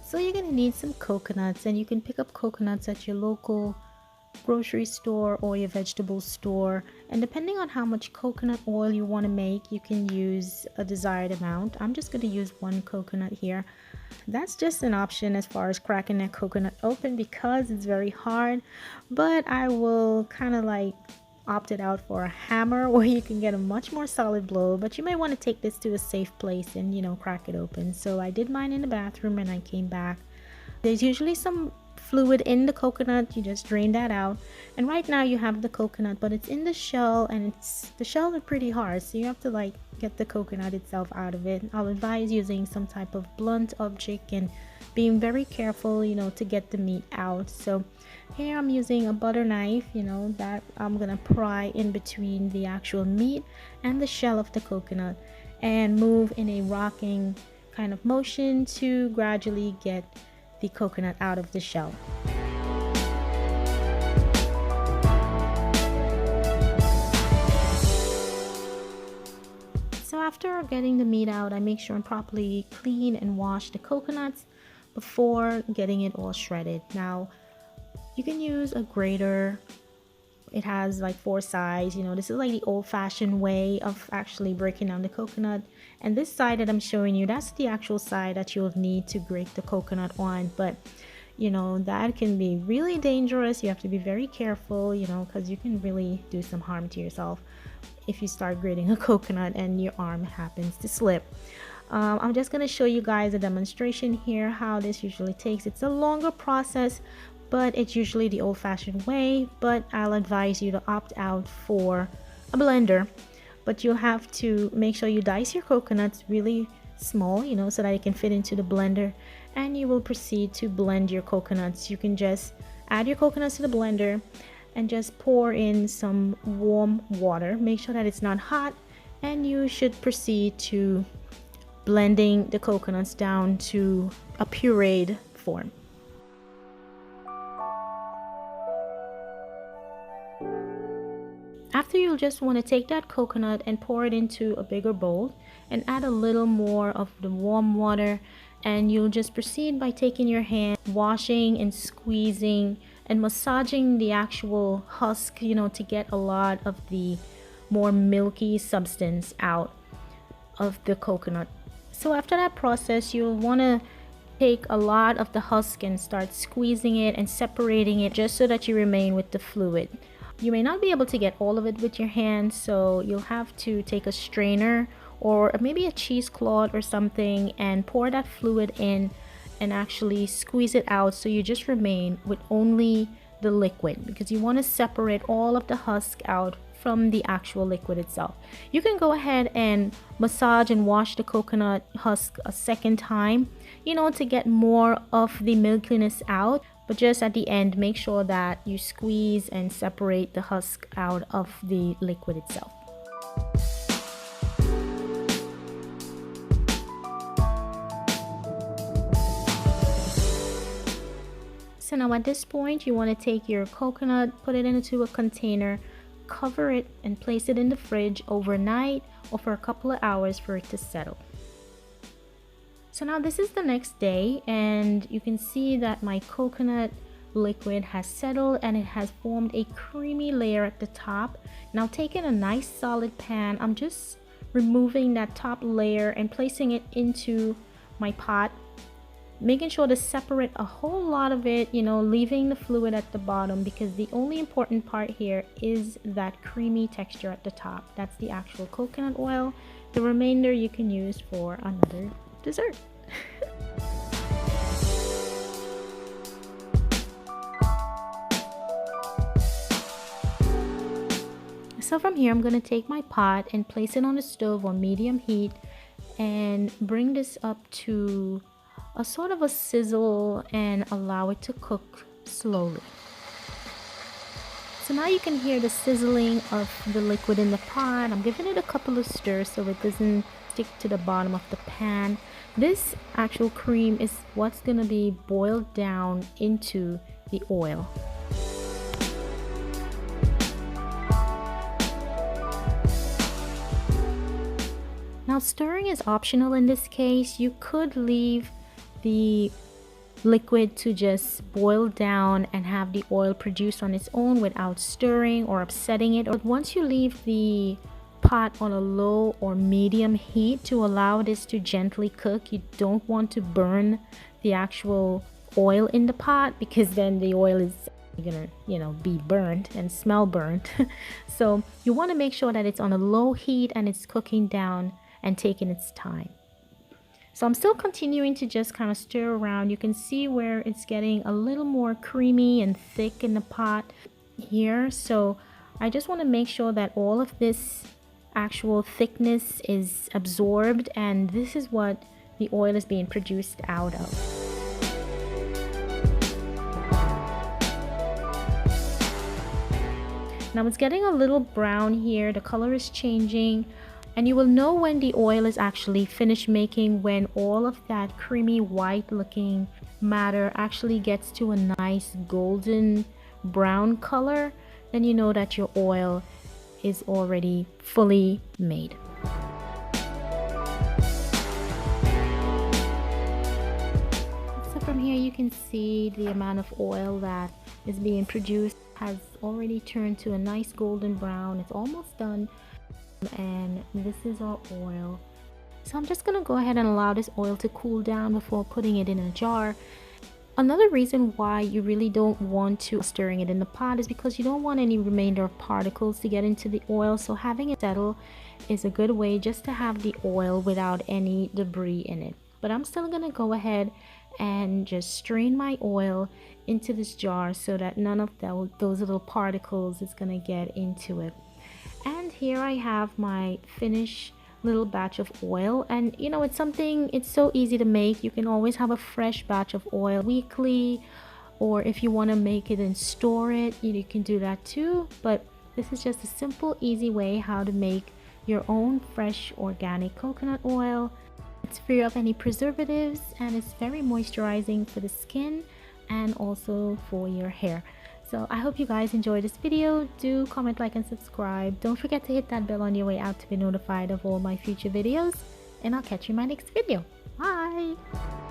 So you're gonna need some coconuts, and you can pick up coconuts at your local grocery store or your vegetable store, and depending on how much coconut oil you want to make, you can use a desired amount. I'm just going to use 1 coconut here. That's just an option as far as cracking that coconut open because it's very hard, but I will kind of like opted out for a hammer where you can get a much more solid blow, but you may want to take this to a safe place and crack it open. So I did mine in the bathroom and I came back. There's usually some fluid in the coconut. You just drain that out, and right now you have the coconut, but it's in the shell, and the shell is pretty hard, so you have to like get the coconut itself out of it. I'll advise using some type of blunt object and being very careful to get the meat out. So here I'm using a butter knife, that I'm gonna pry in between the actual meat and the shell of the coconut and move in a rocking kind of motion to gradually get the coconut out of the shell. So after getting the meat out, I make sure and properly clean and wash the coconuts before getting it all shredded. Now you can use a grater. It has like 4 sides. This is like the old-fashioned way of actually breaking down the coconut. And this side that I'm showing you, that's the actual side that you'll need to grate the coconut on. But that can be really dangerous. You have to be very careful, because you can really do some harm to yourself if you start grating a coconut and your arm happens to slip. I'm just going to show you guys a demonstration here how this usually takes. It's a longer process, but it's usually the old-fashioned way. But I'll advise you to opt out for a blender, but you'll have to make sure you dice your coconuts really small, so that it can fit into the blender, and you will proceed to blend your coconuts. You can just add your coconuts to the blender and just pour in some warm water. Make sure that it's not hot, and you should proceed to blending the coconuts down to a pureed form. After, you'll just want to take that coconut and pour it into a bigger bowl and add a little more of the warm water, and you'll just proceed by taking your hand, washing and squeezing and massaging the actual husk, to get a lot of the more milky substance out of the coconut. So after that process, you'll want to take a lot of the husk and start squeezing it and separating it just so that you remain with the fluid. You may not be able to get all of it with your hands, so you'll have to take a strainer or maybe a cheesecloth or something and pour that fluid in and actually squeeze it out, so you just remain with only the liquid, because you want to separate all of the husk out from the actual liquid itself. You can go ahead and massage and wash the coconut husk a second time, to get more of the milkiness out. But just at the end, make sure that you squeeze and separate the husk out of the liquid itself. So now at this point, you want to take your coconut, put it into a container, cover it, and place it in the fridge overnight or for a couple of hours for it to settle. So now this is the next day, and you can see that my coconut liquid has settled and it has formed a creamy layer at the top. Now taking a nice solid pan, I'm just removing that top layer and placing it into my pot, making sure to separate a whole lot of it, leaving the fluid at the bottom, because the only important part here is that creamy texture at the top. That's the actual coconut oil. The remainder you can use for another dessert. So from here, I'm going to take my pot and place it on the stove on medium heat and bring this up to a sort of a sizzle and allow it to cook slowly. So now you can hear the sizzling of the liquid in the pot. I'm giving it a couple of stirs so it doesn't stick to the bottom of the pan. This actual cream is what's going to be boiled down into the oil. Now stirring is optional in this case. You could leave the liquid to just boil down and have the oil produced on its own without stirring or upsetting it. But once you leave the pot on a low or medium heat to allow this to gently cook, you don't want to burn the actual oil in the pot, because then the oil is gonna, you know, be burnt and smell burnt. So you want to make sure that it's on a low heat and it's cooking down and taking its time. So I'm still continuing to just kind of stir around. You can see where it's getting a little more creamy and thick in the pot here. So I just want to make sure that all of this actual thickness is absorbed, and this is what the oil is being produced out of. Now it's getting a little brown here, the color is changing, and you will know when the oil is actually finished making when all of that creamy white looking matter actually gets to a nice golden brown color. Then you know that your oil is already fully made. So from here you can see the amount of oil that is being produced has already turned to a nice golden brown. It's almost done, and this is our oil. So I'm just gonna go ahead and allow this oil to cool down before putting it in a jar. Another reason why you really don't want to stirring it in the pot is because you don't want any remainder of particles to get into the oil. So having it settle is a good way just to have the oil without any debris in it. But I'm still gonna go ahead and just strain my oil into this jar so that none of those little particles is gonna get into it. And here I have my finished little batch of oil, and you know, it's so easy to make. You can always have a fresh batch of oil weekly, or if you want to make it and store it, you can do that too. But this is just a simple, easy way how to make your own fresh organic coconut oil. It's free of any preservatives, and it's very moisturizing for the skin and also for your hair. So I hope you guys enjoyed this video. Do comment, like, and subscribe. Don't forget to hit that bell on your way out to be notified of all my future videos, and I'll catch you in my next video. Bye!